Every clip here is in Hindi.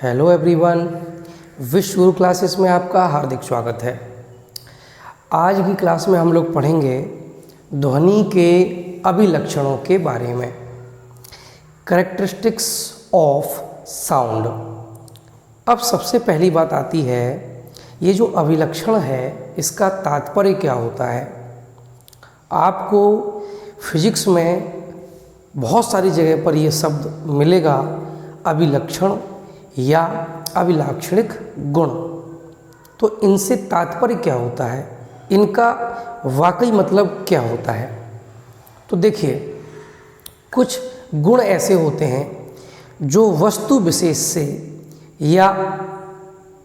हेलो एवरीवन, विश्व गुरु क्लासेस में आपका हार्दिक स्वागत है। आज की क्लास में हम लोग पढ़ेंगे ध्वनि के अभिलक्षणों के बारे में, कैरेक्टरिस्टिक्स ऑफ साउंड। अब सबसे पहली बात आती है, ये जो अभिलक्षण है इसका तात्पर्य क्या होता है। आपको फिजिक्स में बहुत सारी जगह पर ये शब्द मिलेगा, अभिलक्षण या अभिलाक्षणिक गुण। तो इनसे तात्पर्य क्या होता है, इनका वाकई मतलब क्या होता है। तो देखिए, कुछ गुण ऐसे होते हैं जो वस्तु विशेष से या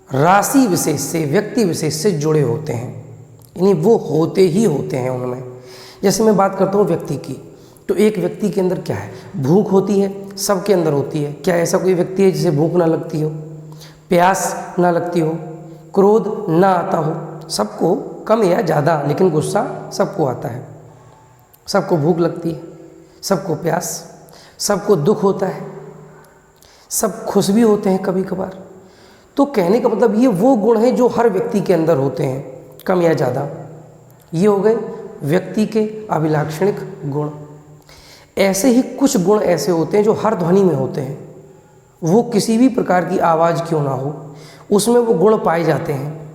राशि विशेष से, व्यक्ति विशेष से जुड़े होते हैं, यानी वो होते ही होते हैं उनमें। जैसे मैं बात करता हूँ व्यक्ति की, तो एक व्यक्ति के अंदर क्या है, भूख होती है, सबके अंदर होती है। क्या ऐसा कोई व्यक्ति है जिसे भूख ना लगती हो, प्यास ना लगती हो, क्रोध ना आता हो? सबको कम या ज़्यादा, लेकिन गुस्सा सबको आता है, सबको भूख लगती है, सबको प्यास, सबको दुख होता है, सब खुश भी होते हैं कभी कभार। तो कहने का मतलब ये वो गुण हैं जो हर व्यक्ति के अंदर होते हैं, कम या ज़्यादा। ये हो गए व्यक्ति के अभिलाक्षणिक गुण। ऐसे ही कुछ गुण ऐसे होते हैं जो हर ध्वनि में होते हैं, वो किसी भी प्रकार की आवाज़ क्यों ना हो, उसमें वो गुण पाए जाते हैं,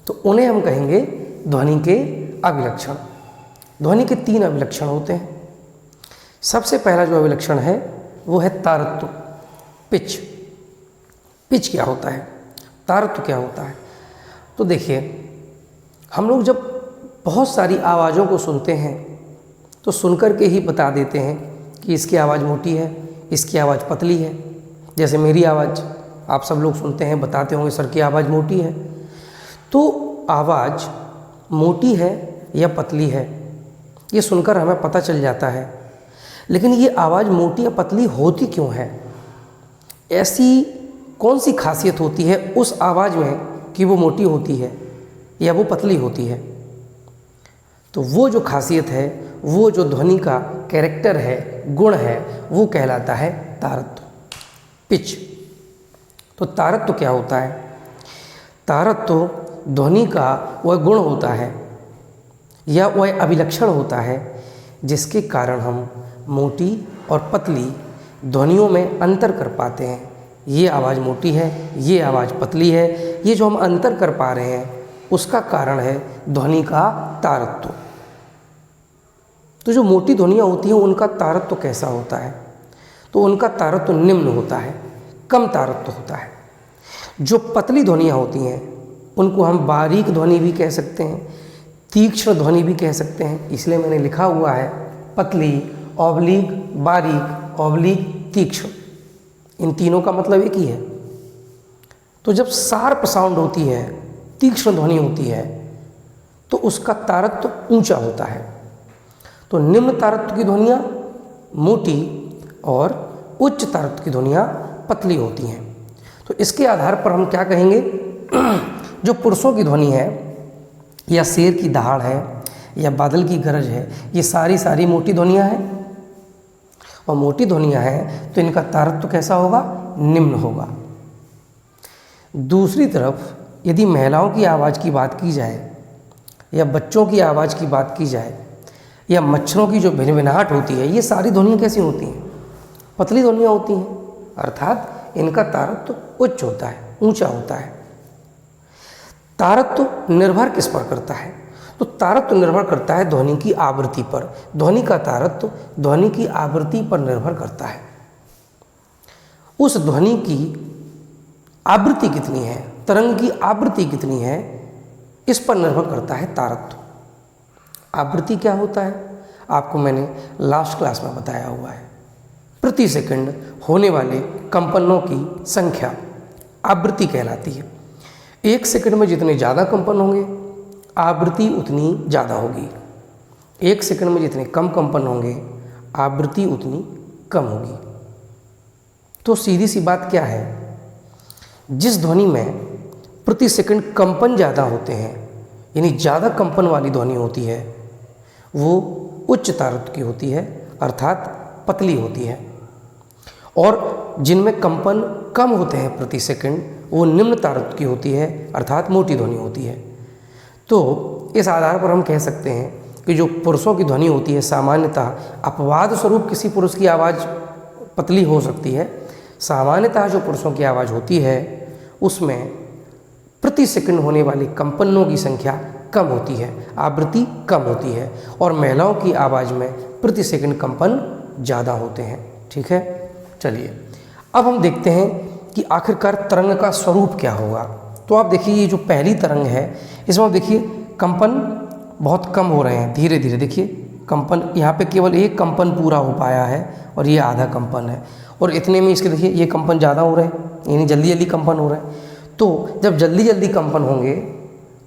तो उन्हें हम कहेंगे ध्वनि के अभिलक्षण। ध्वनि के 3 अभिलक्षण होते हैं। सबसे पहला जो अभिलक्षण है वो है तारत्व, पिच। पिच क्या होता है, तारत्व क्या होता है? तो देखिए, हम लोग जब बहुत सारी आवाज़ों को सुनते हैं तो सुनकर के ही बता देते हैं कि इसकी आवाज़ मोटी है, इसकी आवाज़ पतली है। जैसे मेरी आवाज़ आप सब लोग सुनते हैं, बताते होंगे सर की आवाज़ मोटी है। तो आवाज़ मोटी है या पतली है, ये सुनकर हमें पता चल जाता है। लेकिन ये आवाज़ मोटी या पतली होती क्यों है? ऐसी कौन सी खासियत होती है उस आवाज़ में कि वो मोटी होती है या वो पतली होती है? तो वो जो खासियत है, वो जो ध्वनि का कैरेक्टर है, गुण है, वो कहलाता है तारत्व, पिच। तो तारत्व क्या होता है? तारत्व ध्वनि का वह गुण होता है या वह अभिलक्षण होता है जिसके कारण हम मोटी और पतली ध्वनियों में अंतर कर पाते हैं। ये आवाज़ मोटी है, ये आवाज़ पतली है, ये जो हम अंतर कर पा रहे हैं उसका कारण है ध्वनि का तारत्व। तो जो मोटी ध्वनियाँ होती हैं उनका तारत्व कैसा होता है? तो उनका तारत्व निम्न होता है, कम तारत्व होता है। जो पतली ध्वनियाँ होती हैं उनको हम बारीक ध्वनि भी कह सकते हैं, तीक्ष्ण ध्वनि भी कह सकते हैं। इसलिए मैंने लिखा हुआ है पतली ऑब्लिक बारीक ऑब्लिक तीक्ष्ण, इन तीनों का मतलब एक ही है। तो जब शार्प साउंड होती है, तीक्ष्ण ध्वनि होती है, तो उसका तारत्व ऊंचा होता है। तो निम्न तारत्व की ध्वनियाँ मोटी और उच्च तारत्व की ध्वनियाँ पतली होती हैं। तो इसके आधार पर हम क्या कहेंगे, जो पुरुषों की ध्वनि है या शेर की दहाड़ है या बादल की गरज है, ये सारी मोटी ध्वनियाँ हैं। और मोटी ध्वनियाँ हैं तो इनका तारत्व कैसा होगा, निम्न होगा। दूसरी तरफ यदि महिलाओं की आवाज़ की बात की जाए या बच्चों की आवाज़ की बात की जाए या मच्छरों की जो भिनभिनाहट होती है, ये सारी ध्वनियाँ कैसी होती हैं, पतली ध्वनियाँ होती हैं, अर्थात इनका तारत्व उच्च होता है, ऊंचा होता है। तारत्व निर्भर किस पर करता है? तो तारत्व निर्भर करता है ध्वनि की आवृत्ति पर। ध्वनि का तारत्व ध्वनि की आवृत्ति पर निर्भर करता है। उस ध्वनि की आवृत्ति कितनी है, तरंग की आवृत्ति कितनी है, इस पर निर्भर करता है तारत्व। आवृत्ति क्या होता है आपको मैंने लास्ट क्लास में बताया हुआ है। प्रति सेकंड होने वाले कंपनों की संख्या आवृत्ति कहलाती है। 1 सेकंड में जितने ज़्यादा कंपन होंगे, आवृत्ति उतनी ज़्यादा होगी। 1 सेकंड में जितने कम कंपन होंगे, आवृत्ति उतनी कम होगी। तो सीधी सी बात क्या है, जिस ध्वनि में प्रति सेकंड कंपन ज़्यादा होते हैं, यानी ज़्यादा कंपन वाली ध्वनि होती है, वो उच्च तारत्व की होती है, अर्थात पतली होती है। और जिनमें कंपन कम होते हैं प्रति सेकंड वो निम्न तारत्व की होती है, अर्थात मोटी ध्वनि होती है। तो इस आधार पर हम कह सकते हैं कि जो पुरुषों की ध्वनि होती है सामान्यतः अपवाद स्वरूप किसी पुरुष की आवाज़ पतली हो सकती है, सामान्यतः जो पुरुषों की आवाज़ होती है उसमें प्रति सेकंड होने वाली कंपनों की संख्या कम होती है, आवृत्ति कम होती है, और महिलाओं की आवाज़ में प्रति सेकंड कंपन ज़्यादा होते हैं। ठीक है, चलिए अब हम देखते हैं कि आखिरकार तरंग का स्वरूप क्या होगा। तो आप देखिए ये जो पहली तरंग है इसमें आप देखिए कंपन बहुत कम हो रहे हैं, धीरे धीरे देखिए कंपन, यहाँ पे केवल एक कंपन पूरा हो पाया है और ये आधा कंपन है, और इतने में इसके देखिए ये कंपन ज़्यादा हो रहे हैं, यानी जल्दी जल्दी कंपन हो रहे हैं। तो जब जल्दी जल्दी कंपन होंगे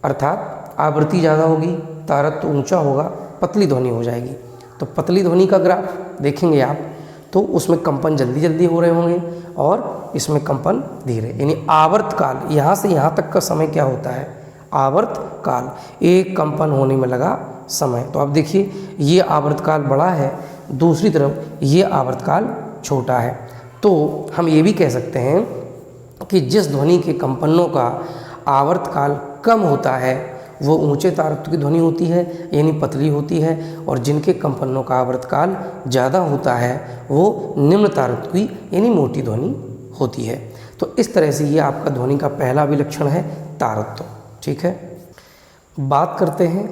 अर्थात आवृत्ति ज़्यादा होगी, तारत्व ऊंचा होगा, पतली ध्वनि हो जाएगी। तो पतली ध्वनि का ग्राफ देखेंगे आप तो उसमें कंपन जल्दी जल्दी हो रहे होंगे और इसमें कंपन धीरे, यानी आवर्त काल यहाँ से यहाँ तक का समय क्या होता है, आवर्त काल, एक कंपन होने में लगा समय। तो आप देखिए ये आवर्त काल बड़ा है, दूसरी तरफ ये आवर्त काल छोटा है। तो हम ये भी कह सकते हैं कि जिस ध्वनि के कंपनों का आवर्त काल कम होता है वो ऊंचे तारत्व की ध्वनि होती है, यानी पतली होती है, और जिनके कंपनों का आवर्त काल ज़्यादा होता है वो निम्न तारत्व की यानी मोटी ध्वनि होती है। तो इस तरह से ये आपका ध्वनि का पहला विलक्षण है तारत्व। ठीक है, बात करते हैं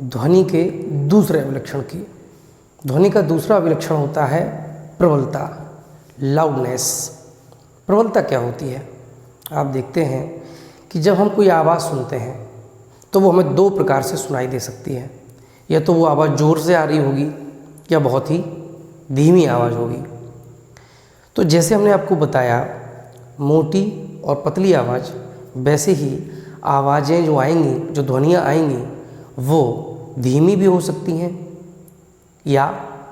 ध्वनि के दूसरे विलक्षण की। ध्वनि का दूसरा विलक्षण होता है प्रबलता, लाउडनेस। प्रबलता क्या होती है? आप देखते हैं कि जब हम कोई आवाज़ सुनते हैं तो वो हमें दो प्रकार से सुनाई दे सकती है, या तो वो आवाज़ ज़ोर से आ रही होगी या बहुत ही धीमी आवाज़ होगी। तो जैसे हमने आपको बताया मोटी और पतली आवाज़, वैसे ही आवाज़ें जो आएंगी, जो ध्वनियाँ आएंगी वो धीमी भी हो सकती हैं या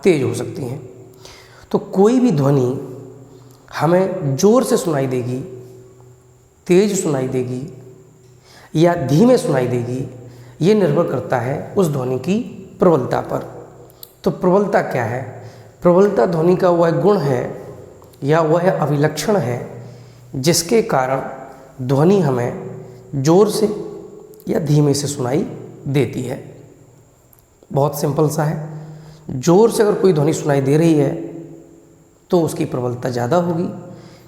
तेज़ हो सकती हैं। तो कोई भी ध्वनि हमें ज़ोर से सुनाई देगी, तेज़ सुनाई देगी या धीमे सुनाई देगी, ये निर्भर करता है उस ध्वनि की प्रबलता पर। तो प्रबलता क्या है? प्रबलता ध्वनि का वह गुण है या वह अभिलक्षण है जिसके कारण ध्वनि हमें ज़ोर से या धीमे से सुनाई देती है। बहुत सिंपल सा है, ज़ोर से अगर कोई ध्वनि सुनाई दे रही है तो उसकी प्रबलता ज़्यादा होगी,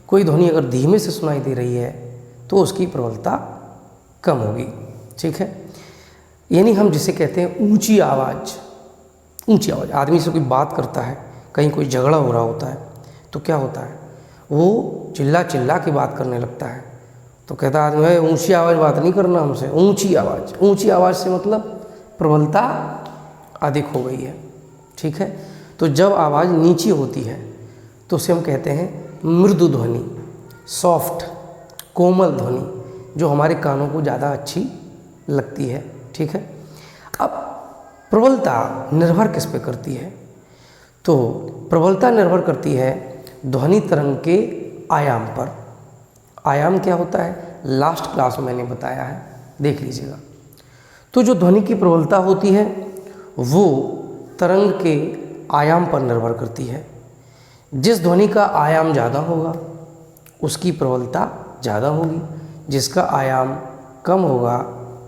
कोई ध्वनि अगर धीमे से सुनाई दे रही है तो उसकी प्रबलता कम होगी। ठीक है, यानी हम जिसे कहते हैं ऊंची आवाज़। ऊंची आवाज़, आदमी से कोई बात करता है, कहीं कोई झगड़ा हो रहा होता है तो क्या होता है, वो चिल्ला चिल्ला के बात करने लगता है। तो कहता आदमी है ऊंची आवाज़ बात नहीं करना हमसे, ऊंची आवाज़। ऊंची आवाज़ से मतलब प्रबलता अधिक हो गई है। ठीक है, तो जब आवाज़ नीची होती है तो उसे हम कहते हैं मृदु ध्वनि, सॉफ्ट, कोमल ध्वनि, जो हमारे कानों को ज़्यादा अच्छी लगती है। ठीक है, अब प्रबलता निर्भर किस पे करती है? तो प्रबलता निर्भर करती है ध्वनि तरंग के आयाम पर। आयाम क्या होता है लास्ट क्लास में मैंने बताया है, देख लीजिएगा। तो जो ध्वनि की प्रबलता होती है वो तरंग के आयाम पर निर्भर करती है। जिस ध्वनि का आयाम ज़्यादा होगा उसकी प्रबलता ज़्यादा होगी, जिसका आयाम कम होगा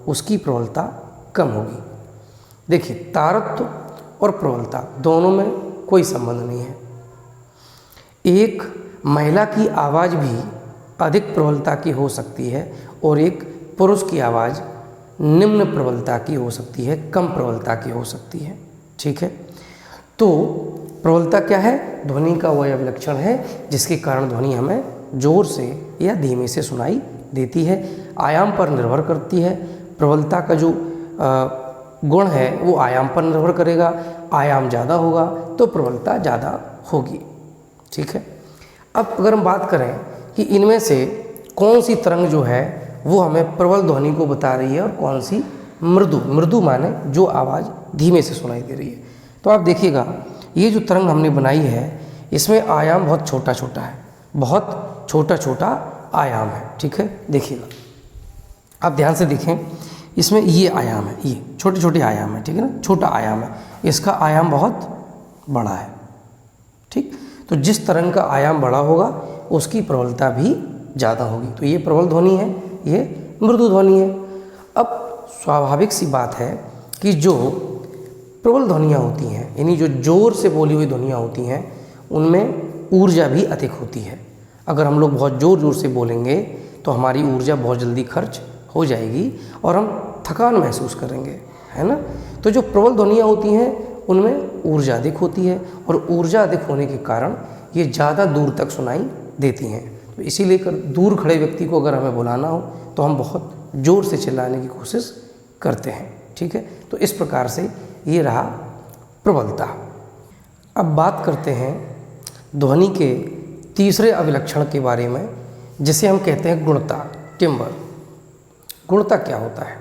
उसकी प्रबलता कम होगी। देखिए तारत्व और प्रबलता दोनों में कोई संबंध नहीं है। एक महिला की आवाज़ भी अधिक प्रबलता की हो सकती है और एक पुरुष की आवाज़ निम्न प्रबलता की हो सकती है, कम प्रबलता की हो सकती है। ठीक है, तो प्रबलता क्या है? ध्वनि का वह विलक्षण है जिसके कारण ध्वनि हमें ज़ोर से या धीमे से सुनाई देती है। आयाम पर निर्भर करती है। प्रबलता का जो गुण है वो आयाम पर निर्भर करेगा, आयाम ज़्यादा होगा तो प्रबलता ज़्यादा होगी। ठीक है, अब अगर हम बात करें कि इनमें से कौन सी तरंग जो है वो हमें प्रबल ध्वनि को बता रही है और कौन सी मृदु। मृदु माने जो आवाज़ धीमे से सुनाई दे रही है। तो आप देखिएगा ये जो तरंग हमने बनाई है इसमें आयाम बहुत छोटा छोटा है, बहुत छोटा छोटा आयाम है। ठीक है, देखिएगा आप ध्यान से देखें, इसमें ये आयाम है, ये छोटे छोटे आयाम है। ठीक है ना, छोटा आयाम है, इसका आयाम बहुत बड़ा है। ठीक, तो जिस तरंग का आयाम बड़ा होगा उसकी प्रबलता भी ज़्यादा होगी। तो ये प्रबल ध्वनि है, ये मृदु ध्वनि है। अब स्वाभाविक सी बात है कि जो प्रबल ध्वनियाँ होती हैं, यानी जो ज़ोर से बोली हुई ध्वनियाँ होती हैं, उनमें ऊर्जा भी अधिक होती है। अगर हम लोग बहुत ज़ोर से बोलेंगे तो हमारी ऊर्जा बहुत जल्दी खर्च हो जाएगी और हम थकान महसूस करेंगे, है ना। तो जो प्रबल ध्वनियाँ होती हैं उनमें ऊर्जा अधिक होती है और ऊर्जा अधिक होने के कारण ये ज़्यादा दूर तक सुनाई देती हैं। तो इसीलिए दूर खड़े व्यक्ति को अगर हमें बुलाना हो तो हम बहुत ज़ोर से चिल्लाने की कोशिश करते हैं, ठीक है। तो इस प्रकार से ये रहा प्रबलता। अब बात करते हैं ध्वनि के तीसरे अभिलक्षण के बारे में, जिसे हम कहते हैं गुणता, टिम्बर। गुणता क्या होता है?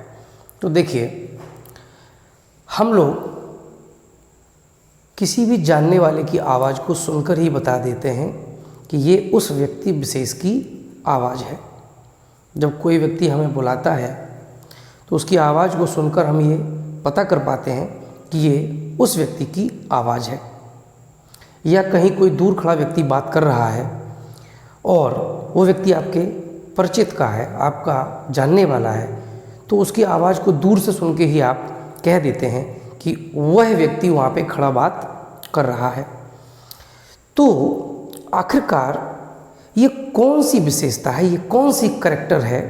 तो देखिए, हम लोग किसी भी जानने वाले की आवाज़ को सुनकर ही बता देते हैं कि ये उस व्यक्ति विशेष की आवाज़ है। जब कोई व्यक्ति हमें बुलाता है तो उसकी आवाज़ को सुनकर हम ये पता कर पाते हैं कि ये उस व्यक्ति की आवाज़ है। या कहीं कोई दूर खड़ा व्यक्ति बात कर रहा है और वो व्यक्ति आपके परिचित का है, आपका जानने वाला है, तो उसकी आवाज़ को दूर से सुन के ही आप कह देते हैं कि वह व्यक्ति वहाँ पे खड़ा बात कर रहा है। तो आखिरकार ये कौन सी विशेषता है, ये कौन सी करैक्टर है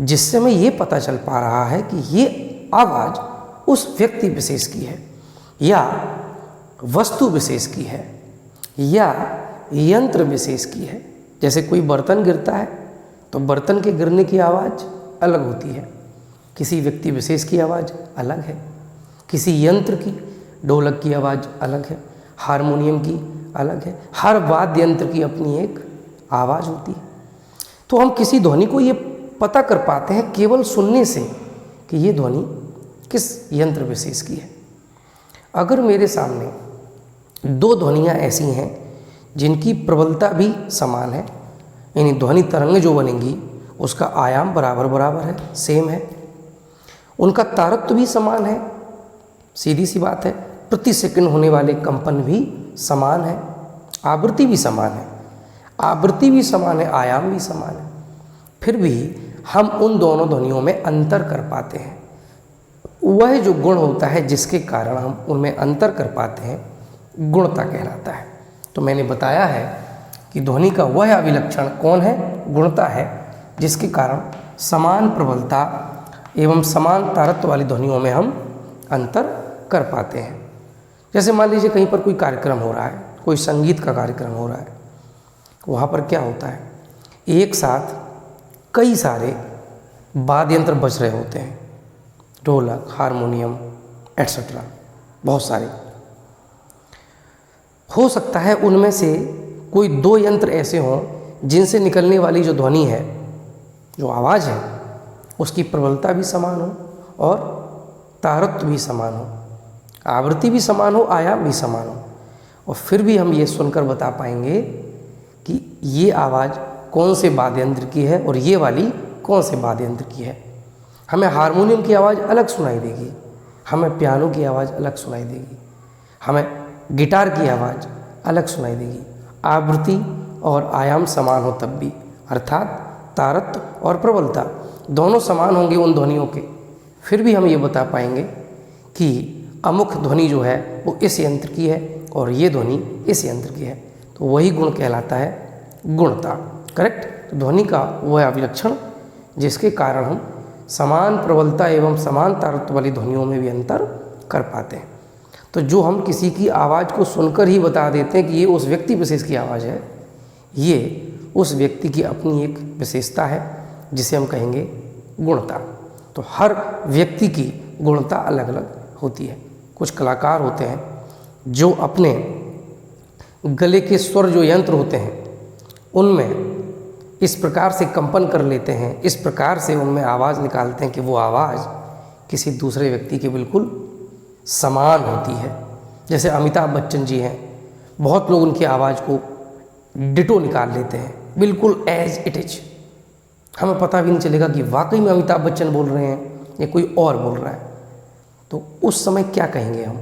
जिससे हमें ये पता चल पा रहा है कि ये आवाज़ उस व्यक्ति विशेष की है, या वस्तु विशेष की है, या यंत्र विशेष की है। जैसे कोई बर्तन गिरता है तो बर्तन के गिरने की आवाज़ अलग होती है, किसी व्यक्ति विशेष की आवाज़ अलग है, किसी यंत्र की, ढोलक की आवाज़ अलग है, हारमोनियम की अलग है। हर वाद्य यंत्र की अपनी एक आवाज़ होती है। तो हम किसी ध्वनि को ये पता कर पाते हैं केवल सुनने से कि ये ध्वनि किस यंत्र विशेष की है। अगर मेरे सामने दो ध्वनियाँ ऐसी हैं जिनकी प्रबलता भी समान है, यानी ध्वनि तरंग जो बनेंगी उसका आयाम बराबर बराबर है, सेम है, उनका तारत्व भी समान है, सीधी सी बात है, प्रति सेकंड होने वाले कंपन भी समान है, आवृत्ति भी समान है, आवृत्ति भी समान है, आयाम भी समान है, फिर भी हम उन दोनों ध्वनियों में अंतर कर पाते हैं। वह जो गुण होता है जिसके कारण हम उनमें अंतर कर पाते हैं, गुणता कहलाता है। तो मैंने बताया है कि ध्वनि का वह अभिलक्षण कौन है? गुणता है, जिसके कारण समान प्रबलता एवं समान तारत्व वाली ध्वनियों में हम अंतर कर पाते हैं। जैसे मान लीजिए कहीं पर कोई कार्यक्रम हो रहा है, कोई संगीत का कार्यक्रम हो रहा है, वहाँ पर क्या होता है, एक साथ कई सारे वाद्य यंत्र बज रहे होते हैं, ढोलक, हारमोनियम एट्सेट्रा, बहुत सारे। हो सकता है उनमें से कोई दो यंत्र ऐसे हों जिनसे निकलने वाली जो ध्वनि है, जो आवाज़ है, उसकी प्रबलता भी समान हो और तारत्व भी समान हो, आवृत्ति भी समान हो, आयाम भी समान हो, और फिर भी हम ये सुनकर बता पाएंगे कि ये आवाज़ कौन से वाद्य यंत्र की है और ये वाली कौन से वाद्य यंत्र की है। हमें हारमोनियम की आवाज़ अलग सुनाई देगी, हमें पियानो की आवाज़ अलग सुनाई देगी, हमें गिटार की आवाज़ अलग सुनाई देगी। आवृत्ति और आयाम समान हो तब भी, अर्थात तारत्व और प्रबलता दोनों समान होंगे उन ध्वनियों के, फिर भी हम ये बता पाएंगे कि अमुक ध्वनि जो है वो इस यंत्र की है और ये ध्वनि इस यंत्र की है। तो वही गुण कहलाता है गुणता, करेक्ट। तो ध्वनि का वह अभिलक्षण जिसके कारण हम समान प्रबलता एवं समान तारत्व वाली ध्वनियों में भी अंतर कर पाते हैं। तो जो हम किसी की आवाज़ को सुनकर ही बता देते हैं कि ये उस व्यक्ति विशेष की आवाज़ है, ये उस व्यक्ति की अपनी एक विशेषता है जिसे हम कहेंगे गुणता। तो हर व्यक्ति की गुणता अलग अलग होती है। कुछ कलाकार होते हैं जो अपने गले के स्वर जो यंत्र होते हैं उनमें इस प्रकार से कंपन कर लेते हैं, इस प्रकार से उनमें आवाज़ निकालते हैं कि वो आवाज़ किसी दूसरे व्यक्ति के बिल्कुल समान होती है। जैसे अमिताभ बच्चन जी हैं, बहुत लोग उनकी आवाज़ को डिटो निकाल लेते हैं, बिल्कुल एज इट इज, हमें पता भी नहीं चलेगा कि वाकई में अमिताभ बच्चन बोल रहे हैं या कोई और बोल रहा है। तो उस समय क्या कहेंगे हम?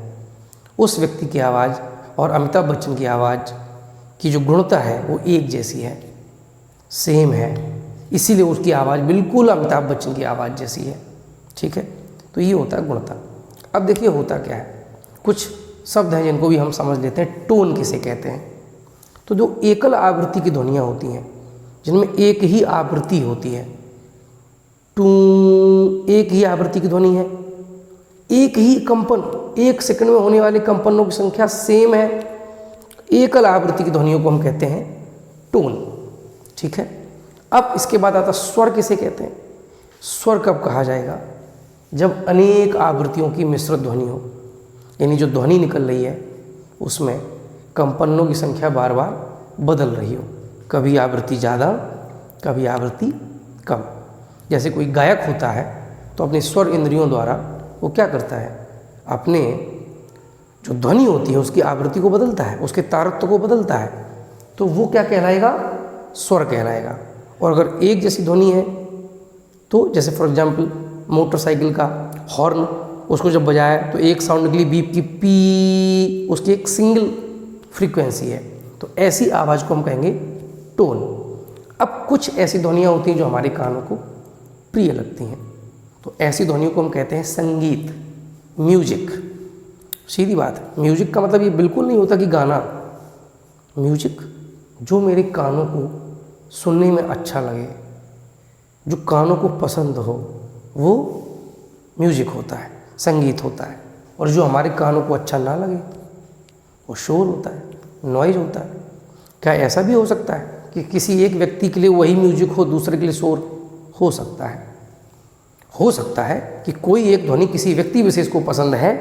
उस व्यक्ति की आवाज़ और अमिताभ बच्चन की आवाज़ की जो गुणता है वो एक जैसी है, सेम है, इसीलिए उसकी आवाज़ बिल्कुल अमिताभ बच्चन की आवाज़ जैसी है। ठीक है, तो ये होता है गुणता। अब देखिए होता क्या है, कुछ शब्द हैं जिनको भी हम समझ लेते हैं। टोन किसे कहते हैं? तो जो एकल आवृत्ति की ध्वनियाँ होती हैं, जिनमें एक ही आवृत्ति होती है, टू, एक ही आवृत्ति की ध्वनि है, एक ही कंपन, 1 सेकंड में होने वाले कंपनों की संख्या सेम है, एकल आवृत्ति की ध्वनियों को हम कहते हैं टोन। ठीक है, अब इसके बाद आता स्वर किसे कहते हैं? स्वर कब कहा जाएगा? जब अनेक आवृत्तियों की मिश्रित ध्वनि हो, यानी जो ध्वनि निकल रही है उसमें कंपनों की संख्या बार बार बदल रही हो, कभी आवृत्ति ज़्यादा, कभी आवृत्ति कम। जैसे कोई गायक होता है तो अपने स्वर इंद्रियों द्वारा वो क्या करता है, अपने जो ध्वनि होती है उसकी आवृत्ति को बदलता है, उसके तारत्व को बदलता है, तो वो क्या कहलाएगा? स्वर कहलाएगा। और अगर एक जैसी ध्वनि है तो जैसे फॉर एग्जांपल मोटरसाइकिल का हॉर्न, उसको जब बजाया तो एक साउंड निकली बीप की, पी, उसकी एक सिंगल फ्रीक्वेंसी है, तो ऐसी आवाज़ को हम कहेंगे टोन। अब कुछ ऐसी ध्वनियाँ होती हैं जो हमारे कानों को प्रिय लगती हैं, तो ऐसी ध्वनियों को हम कहते हैं संगीत, म्यूजिक। सीधी बात है, म्यूजिक का मतलब ये बिल्कुल नहीं होता कि गाना। म्यूजिक जो मेरे कानों को सुनने में अच्छा लगे, जो कानों को पसंद हो, वो म्यूजिक होता है, संगीत होता है। और जो हमारे कानों को अच्छा ना लगे वो शोर होता है, नॉइज होता है। क्या ऐसा भी हो सकता है कि किसी एक व्यक्ति के लिए वही म्यूजिक हो, दूसरे के लिए शोर? हो सकता है। हो सकता है कि कोई एक ध्वनि किसी व्यक्ति विशेष को पसंद है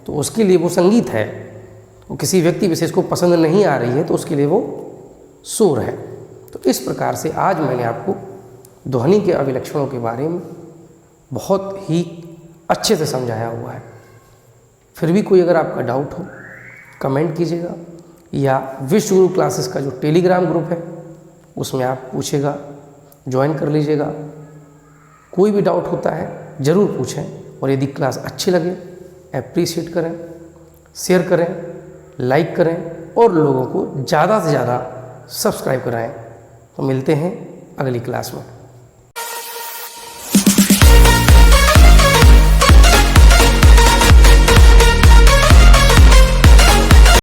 तो उसके लिए वो संगीत है, वो किसी व्यक्ति विशेष को पसंद नहीं आ रही है तो उसके लिए वो शोर है। तो इस प्रकार से आज मैंने आपको ध्वनि के अभिलक्षणों के बारे में बहुत ही अच्छे से समझाया हुआ है। फिर भी कोई अगर आपका डाउट हो कमेंट कीजिएगा, या विश्व गुरु क्लासेस का जो टेलीग्राम ग्रुप है उसमें आप पूछेगा, ज्वाइन कर लीजिएगा। कोई भी डाउट होता है ज़रूर पूछें, और यदि क्लास अच्छी लगे एप्रिशिएट करें, शेयर करें, लाइक करें और लोगों को ज़्यादा से ज़्यादा सब्सक्राइब कराएं। तो मिलते हैं अगली क्लास में।